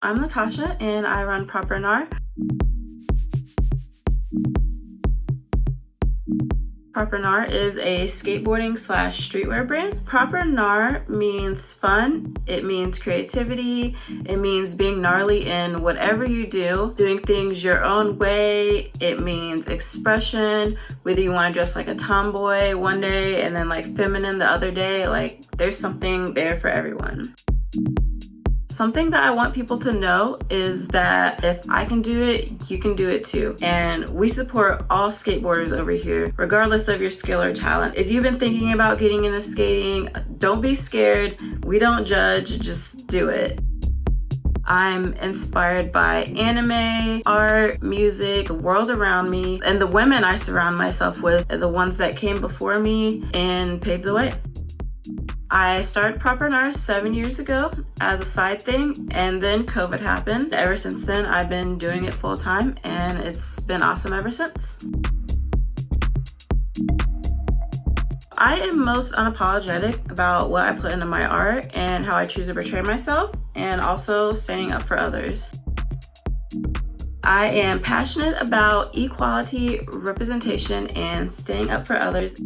I'm Natasha and I run Proper Gnar. Proper Gnar is a skateboarding / streetwear brand. Proper Gnar means fun, it means creativity, it means being gnarly in whatever you do, doing things your own way. It means expression, whether you want to dress like a tomboy one day and then like feminine the other day, like there's something there for everyone. Something that I want people to know is that if I can do it, you can do it too. And we support all skateboarders over here, regardless of your skill or talent. If you've been thinking about getting into skating, don't be scared. We don't judge, just do it. I'm inspired by anime, art, music, the world around me, and the women I surround myself with, the ones that came before me and paved the way. I started Proper Gnar 7 years ago as a side thing, and then COVID happened. Ever since then, I've been doing it full time, and it's been awesome ever since. I am most unapologetic about what I put into my art and how I choose to portray myself, and also standing up for others. I am passionate about equality, representation, and standing up for others.